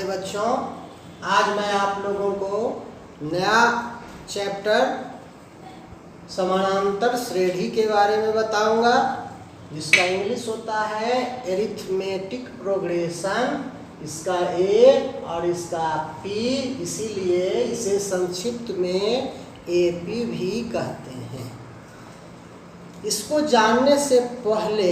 बच्चों, आज मैं आप लोगों को नया चैप्टर समानांतर श्रेणी के बारे में बताऊंगा, जिसका इंग्लिश होता है एरिथमेटिक प्रोग्रेशन। इसका ए और इसका पी, इसीलिए इसे संक्षिप्त में एपी भी कहते हैं। इसको जानने से पहले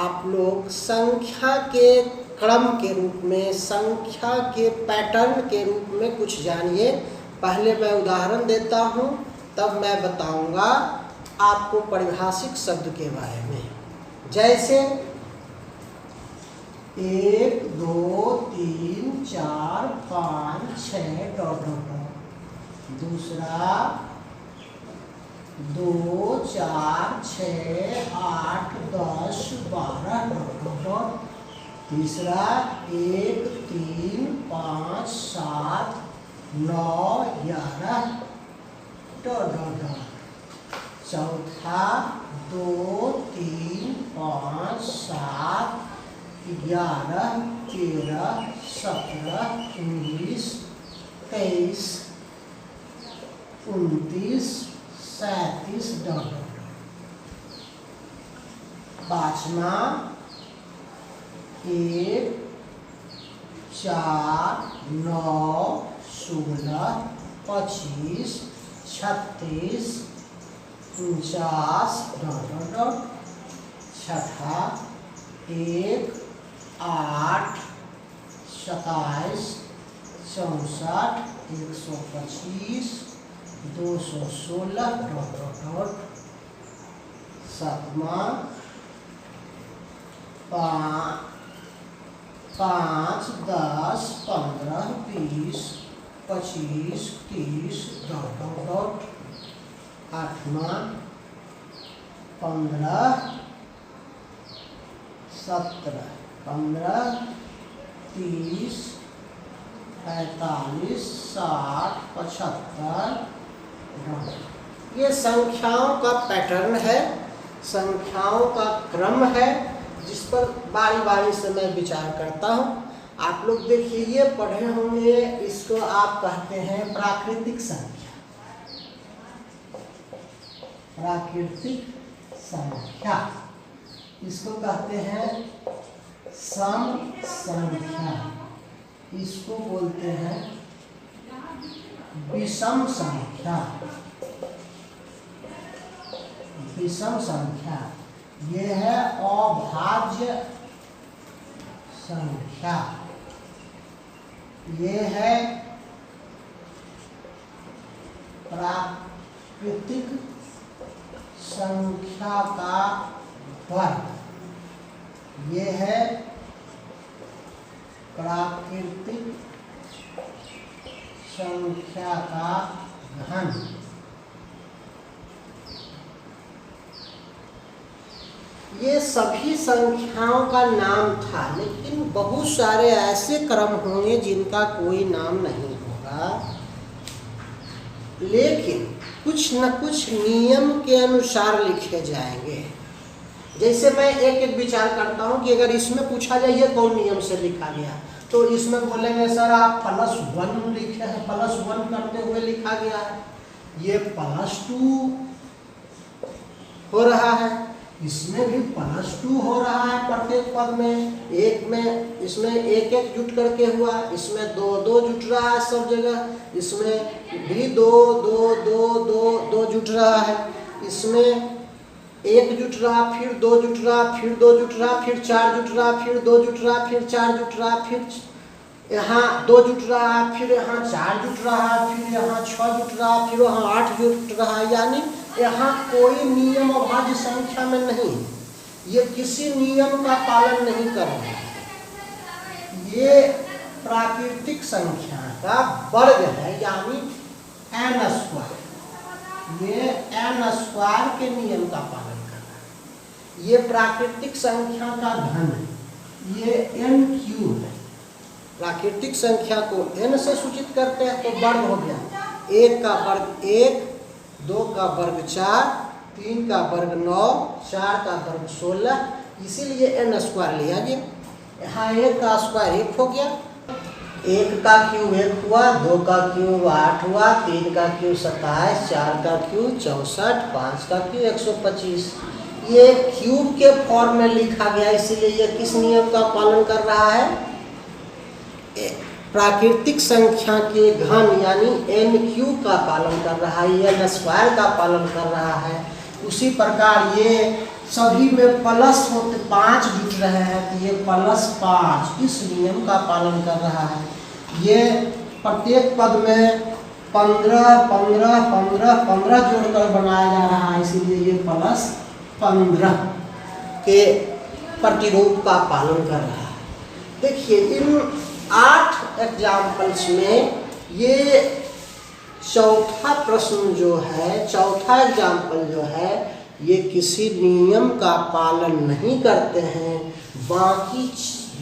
आप लोग संख्या के क्रम के रूप में, संख्या के पैटर्न के रूप में कुछ जानिए। पहले मैं उदाहरण देता हूँ, तब मैं बताऊंगा आपको परिभाषिक शब्द के बारे में। जैसे 1 2 3 4 5 6 दूसरा 2 4 6 8 10 12 तीसरा 1 3 5 7 9 11 चौथा 2 3 5 7 11 13 17 19 23 29 37 पाँचवा 1 4 9 16 25 36 49 छठा 1 8 27 64 125 216 सातवां 5 10 15 20 25 30 आठवां 15 17 15 30 45 60 75। ये संख्याओं का पैटर्न है, संख्याओं का क्रम है, जिस पर बारी बारी से मैं विचार करता हूँ। आप लोग देखिए, ये पढ़े होंगे, इसको आप कहते हैं प्राकृतिक संख्या। प्राकृतिक संख्या इसको कहते हैं सम संख्या, इसको बोलते हैं विषम संख्या। विषम संख्या ये है अभाज्य संख्या, ये है प्राकृतिक संख्या का वर्ग, ये है प्राकृतिक संख्या का घन। ये सभी संख्याओं का नाम था, लेकिन बहुत सारे ऐसे क्रम होंगे जिनका कोई नाम नहीं होगा, लेकिन कुछ न कुछ नियम के अनुसार लिखे जाएंगे। जैसे मैं एक एक विचार करता हूँ कि अगर इसमें पूछा जाए ये कौन नियम से लिखा गया, तो इसमें बोलेंगे सर आप +1 लिखे हैं, +1 करते हुए लिखा गया है। ये +2 हो रहा है, इसमें भी +2 हो रहा है प्रत्येक पद में। एक में इसमें एक एक जुट करके हुआ, इसमें 2 2 जुट रहा है सब जगह, इसमें भी 2 2 2 2 2 जुट रहा है, इसमें 1 जुट रहा, फिर 2 जुट रहा, फिर 2 जुट रहा, फिर 4 जुट रहा, फिर 2 जुट रहा, फिर 4 जुट रहा, फिर यहाँ 2 जुट रहा, फिर यहाँ 4 जुट रहा, फिर यहाँ 6 जुट रहा, फिर वहाँ 8 जुट रहा। यानी यहाँ कोई नियम अभाज्य संख्या में नहीं, ये किसी नियम का पालन नहीं कर रहा है। ये प्राकृतिक संख्या का वर्ग है, यानी n²। ये n² के नियम का पालन कर रहा है। ये प्राकृतिक संख्या का घन है, ये n³ है। प्राकृतिक संख्या को n से सूचित करते हैं तो वर्ग हो गया, 1 का वर्ग 1, 2 का वर्ग 4, 3 का वर्ग 9, 4 का वर्ग 16, इसीलिए n² लिया गया। यहाँ 1 का स्क्वायर 1 हो गया, 1 का क्यूब 1 हुआ, 2 का क्यूब 8 हुआ, 3 का क्यूब 27, 4 का क्यूब 64, 5 का क्यूब 125। ये क्यूब के फॉर्म में लिखा गया, इसीलिए ये किस नियम का पालन कर रहा है? प्राकृतिक संख्या के घन यानी n क्यूब का पालन कर रहा है, n स्क्वायर का पालन कर रहा है। उसी प्रकार ये सभी में प्लस होते 5 जुट रहे हैं, तो ये +5 इस नियम का पालन कर रहा है। ये प्रत्येक पद में 15 15 15 15 जोड़कर बनाया जा रहा है, इसीलिए ये +15 के प्रतिरूप का पालन कर रहा है। देखिए इन 8 एग्जाम्पल्स में ये चौथा प्रश्न जो है, चौथा एग्जाम्पल जो है, ये किसी नियम का पालन नहीं करते हैं। बाकी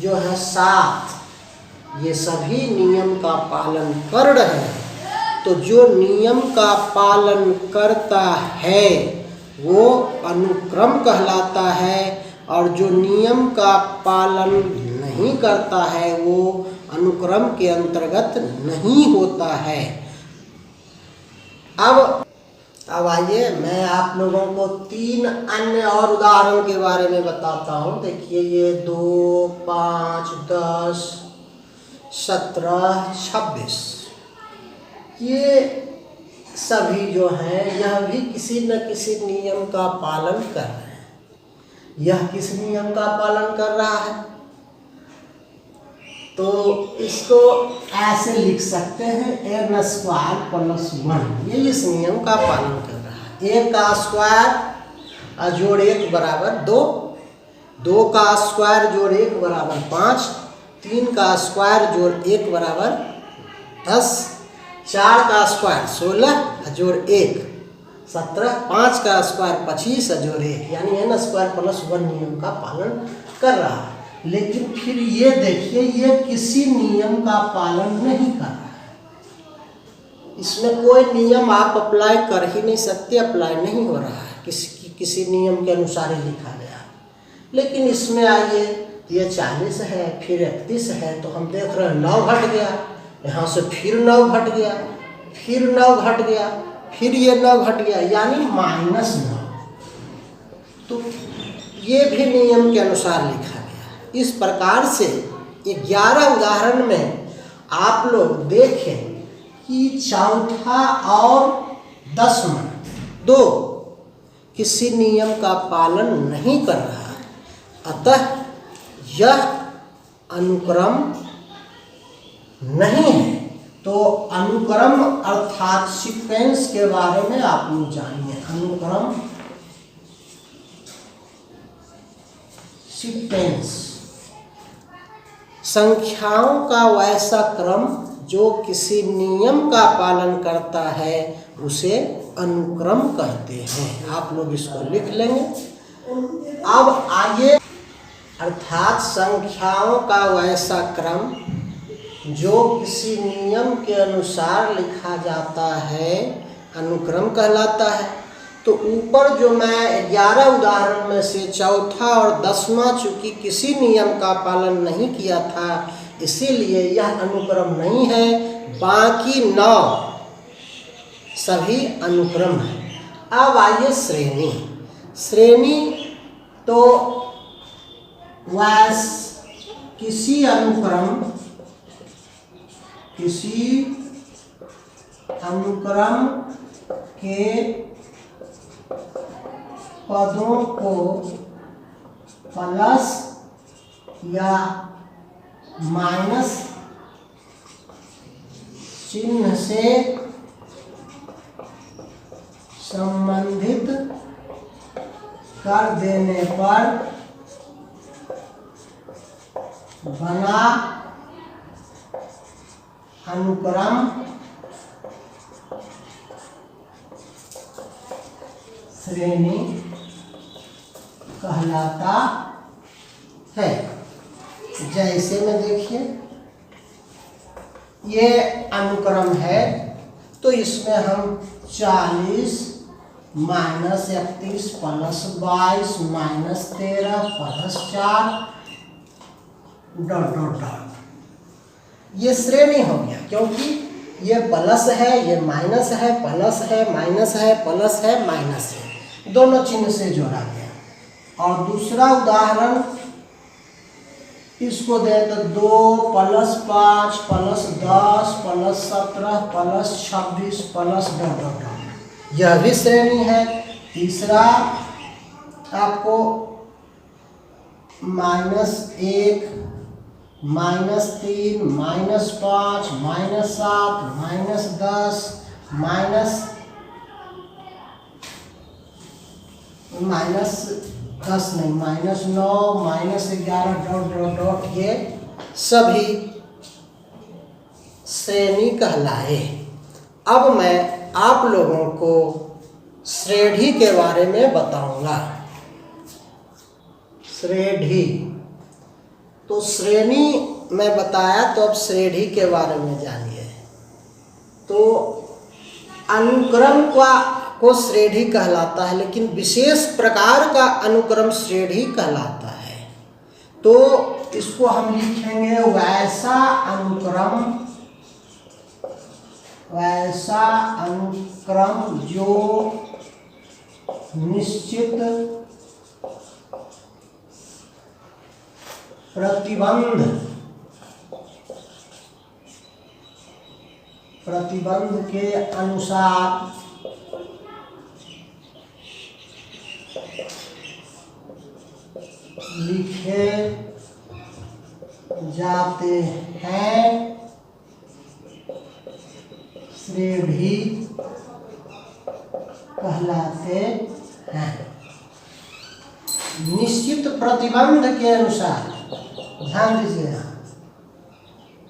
जो है 7 ये सभी नियम का पालन कर रहे हैं। तो जो नियम का पालन करता है वो अनुक्रम कहलाता है, और जो नियम का पालन नहीं करता है वो अनुक्रम के अंतर्गत नहीं होता है। अब आइए मैं आप लोगों को 3 अन्य और उदाहरण के बारे में बताता हूँ। देखिए ये 2, 5, 10, 17, 26 ये सभी जो हैं यह भी किसी न किसी नियम का पालन कर रहे हैं। यह किस नियम का पालन कर रहा है? तो इसको ऐसे लिख सकते हैं n² + 1, ये इस नियम का पालन कर रहा है। 1 का स्क्वायर जोड़ 1 बराबर 2, 2 का स्क्वायर जोड़ 1 बराबर 5, 3 का स्क्वायर जोड़ 1 बराबर 10, 4 का स्क्वायर 16 जोड़ 1 17, 5 का स्क्वायर 25 जोड़ 1, यानी n² + 1 नियम का पालन कर रहा है। लेकिन फिर ये देखिए ये किसी नियम का पालन नहीं कर रहा है। इसमें कोई नियम आप अप्लाई कर ही नहीं सकते, अप्लाई नहीं हो रहा है, किसी नियम के अनुसार ही लिखा गया। लेकिन इसमें आइए ये 40 है, फिर 31 है, तो हम देख रहे हैं 9 घट गया, यहाँ से फिर 9 घट गया, फिर 9 घट गया, फिर ये 9 घट गया, यानी -9। तो ये भी नियम के अनुसार लिखा गया। इस प्रकार से 11 उदाहरण में आप लोग देखें कि चौथा और 10वां 2 किसी नियम का पालन नहीं कर रहा है, अतः यह अनुक्रम नहीं है। तो अनुक्रम अर्थात सीक्वेंस के बारे में आप लोग जानिए। अनुक्रम सीक्वेंस संख्याओं का वैसा क्रम जो किसी नियम का पालन करता है उसे अनुक्रम कहते हैं। आप लोग इसको लिख लेंगे। अब आइए, अर्थात संख्याओं का वैसा क्रम जो किसी नियम के अनुसार लिखा जाता है अनुक्रम कहलाता है। तो ऊपर जो मैं 11 उदाहरण में से चौथा और 10वां चूंकि किसी नियम का पालन नहीं किया था, इसीलिए यह अनुक्रम नहीं है। बाकी 9 सभी अनुक्रम है। अब आइए श्रेणी। श्रेणी तो वैस किसी अनुक्रम के पदों को प्लस या माइनस चिन्ह से संबंधित कर देने पर बना अनुक्रम श्रेणी कहलाता है। जैसे में देखिए ये अनुक्रम है, तो इसमें हम 40 -31 + 22 -13 + 4 ... ये श्रेणी हो गया, क्योंकि ये प्लस है, ये माइनस है, प्लस है, माइनस है, प्लस है, माइनस है, दोनों चिन्ह से जोड़ा गया। और दूसरा उदाहरण इसको दें तो 2 + 5 + 10 + 17 + 26 + डॉट, यह भी श्रेणी है। तीसरा आपको -1 -3 -5 -7 -10 -9 -11 डॉट, ये सभी श्रेणी कहलाए। अब मैं आप लोगों को श्रेणी के बारे में बताऊंगा। श्रेणी, तो श्रेणी मैं बताया, तो अब श्रेणी के बारे में जानिए। तो अनुक्रम को श्रेणी कहलाता है, लेकिन विशेष प्रकार का अनुक्रम श्रेणी कहलाता है। तो इसको हम लिखेंगे वैसा अनुक्रम जो निश्चित प्रतिबंध के अनुसार लिखे जाते हैं, श्रेणी कहलाते हैं। निश्चित प्रतिबंध के अनुसार, ध्यान दीजिएगा,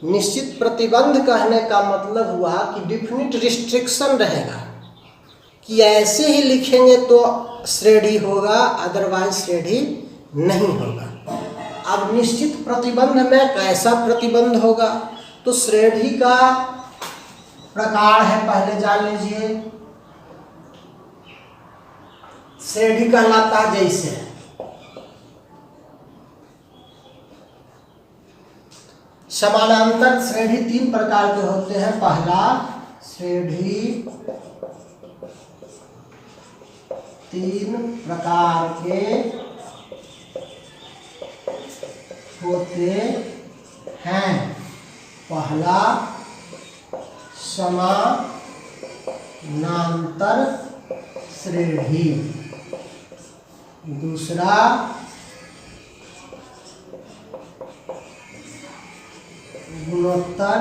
निश्चित प्रतिबंध कहने का मतलब हुआ कि डिफिनिट रिस्ट्रिक्शन रहेगा कि ऐसे ही लिखेंगे तो श्रेणी होगा, अदरवाइज श्रेणी नहीं होगा। अब निश्चित प्रतिबंध में कैसा प्रतिबंध होगा? तो श्रेणी का प्रकार है, पहले जान लीजिए। श्रेणी कहलाता जैसे समानांतर श्रेणी 3 प्रकार के होते हैं। पहला श्रेणी 3 प्रकार के होते हैं। पहला समानांतर श्रेणी, दूसरा गुणोत्तर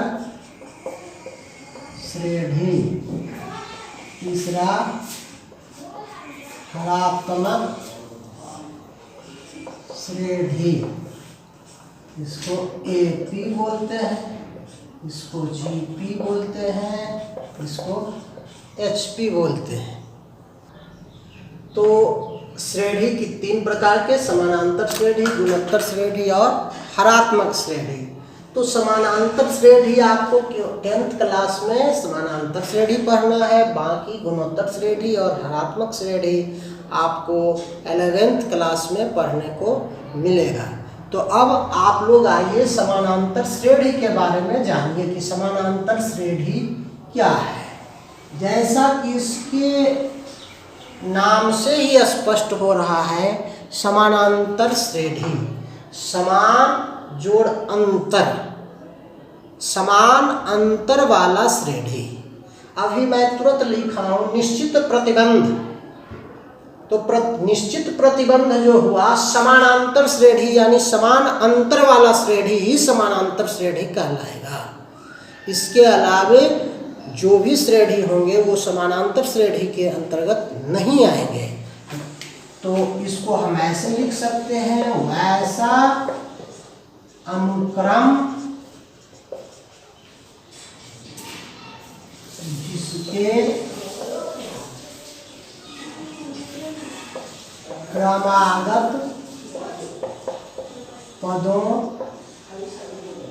श्रेणी, तीसरा हरात्मक श्रेणी। इसको AP बोलते हैं, इसको GP बोलते हैं, इसको HP बोलते हैं। तो श्रेणी की 3 प्रकार के, समानांतर श्रेणी, गुणोत्तर श्रेणी और हरात्मक श्रेणी। तो समानांतर श्रेणी आपको 10th क्लास में समानांतर श्रेणी पढ़ना है, बाकी गुणोत्तर श्रेणी और हरात्मक श्रेणी आपको 11th क्लास में पढ़ने को मिलेगा। तो अब आप लोग आइए समानांतर श्रेणी के बारे में जानिए कि समानांतर श्रेणी क्या है। जैसा कि इसके नाम से ही स्पष्ट हो रहा है, समानांतर श्रेणी, समान जोड़ अंतर, समान अंतर वाला श्रेणी। अभी मैं तुरंत लिखा हूं निश्चित प्रतिबंध। तो निश्चित प्रतिबंध जो हुआ समानांतर श्रेणी, यानी समान अंतर वाला श्रेणी ही समानांतर श्रेणी कहलाएगा। इसके अलावे जो भी श्रेणी होंगे वो समानांतर श्रेणी के अंतर्गत नहीं आएंगे। तो इसको हम ऐसे लिख सकते हैं, वैसा अनुक्रम जिसके क्रमागत पदों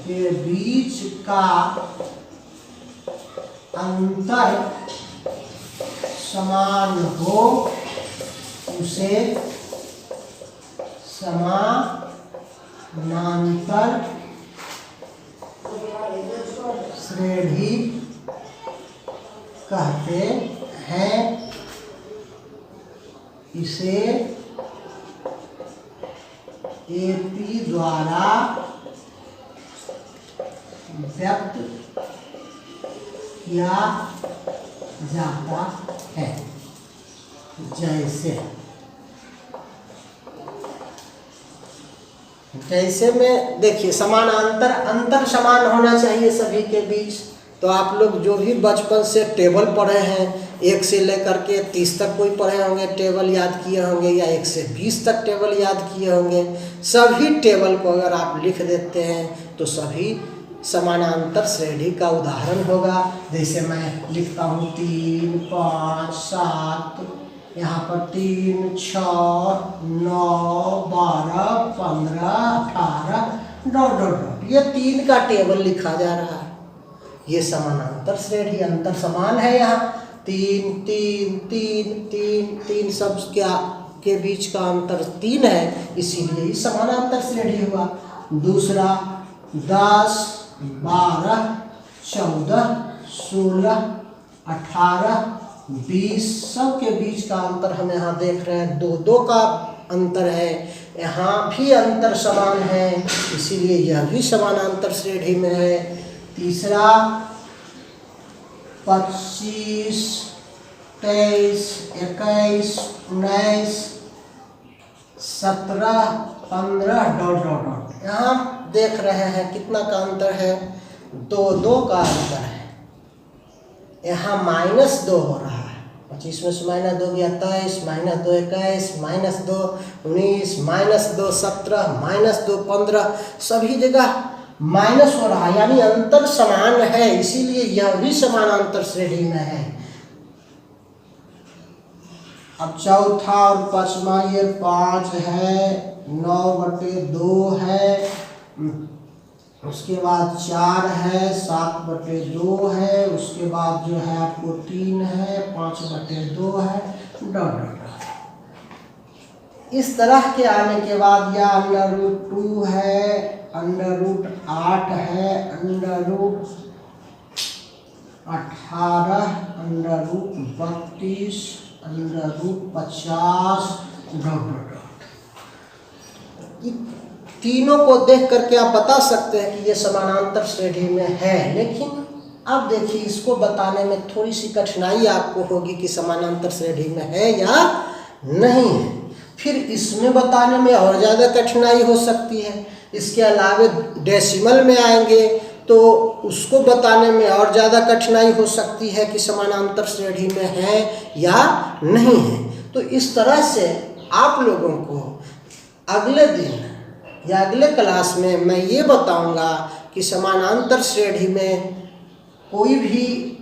के बीच का अंतर समान हो, उसे समानांतर श्रेणी कहते हैं। इसे एपी द्वारा व्यक्त किया जाता है। जैसे में देखिए समानांतर अंतर समान होना चाहिए सभी के बीच। तो आप लोग जो भी बचपन से टेबल पढ़े हैं 1 से लेकर के 30 तक कोई पढ़े होंगे, टेबल याद किए होंगे, या 1 से 20 तक टेबल याद किए होंगे, सभी टेबल को अगर आप लिख देते हैं तो सभी समानांतर श्रेणी का उदाहरण होगा। जैसे मैं लिखता हूँ 3, 5, 7, यहाँ पर 3, 6, 9, 12, 15, 18 डॉट डॉट डॉट, ये 3 का टेबल लिखा जा रहा है। ये समानांतर श्रेणी, अंतर समान है। यहाँ 3, 3, 3, 3, 3 सब क्या के बीच का अंतर 3 है, इसीलिए ये समानांतर श्रेणी हुआ। दूसरा 10, 12, 14, 16, 18, 20 सब के बीच का अंतर हम यहाँ देख रहे हैं 2-2 का अंतर है। यहाँ भी अंतर समान है, इसीलिए यह भी समानांतर श्रेणी में है। तीसरा 25, 23, 21, 19, 17, 15 डॉट डॉट डॉट। यहाँ देख रहे हैं कितना का अंतर है, 2-2 का अंतर है। यहाँ -2 हो रहा है, 25 में से -2 गया 23, -2 21, -2 19, -2 17, -2 15, सभी जगह माइनस हो रहा है, यानी अंतर समान है, इसीलिए यह भी समानांतर श्रेणी में है। अब चौथा और पांचवा, ये 5 है, 9/2 है, उसके बाद 4 है, 7/2 है, उसके बाद जो है आपको 3 है, 5/2 है, डॉट डॉट। इस तरह के आने के बाद या √2 है, √8 है, √18, √32, √50 डॉट डॉट। तीनों को देख करके आप बता सकते हैं कि ये समानांतर श्रेणी में है। लेकिन अब देखिए इसको बताने में थोड़ी सी कठिनाई आपको होगी कि समानांतर श्रेणी में है या नहीं है। फिर इसमें बताने में और ज़्यादा कठिनाई हो सकती है। इसके अलावे डेसिमल में आएंगे तो उसको बताने में और ज़्यादा कठिनाई हो सकती है कि समानांतर श्रेणी में है या नहीं है। तो इस तरह से आप लोगों को अगले दिन या अगले क्लास में मैं ये बताऊंगा कि समानांतर श्रेणी में कोई भी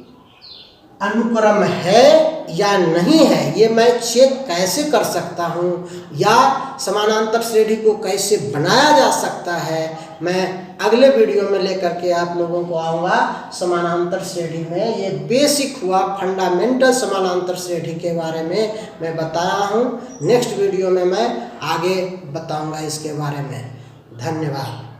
अनुक्रम है या नहीं है, ये मैं चेक कैसे कर सकता हूँ, या समानांतर श्रेणी को कैसे बनाया जा सकता है, मैं अगले वीडियो में लेकर के आप लोगों को आऊँगा। समानांतर श्रेणी में ये बेसिक हुआ, फंडामेंटल समानांतर श्रेणी के बारे में मैं बताया हूँ। नेक्स्ट वीडियो में मैं आगे बताऊँगा इसके बारे में। धन्यवाद।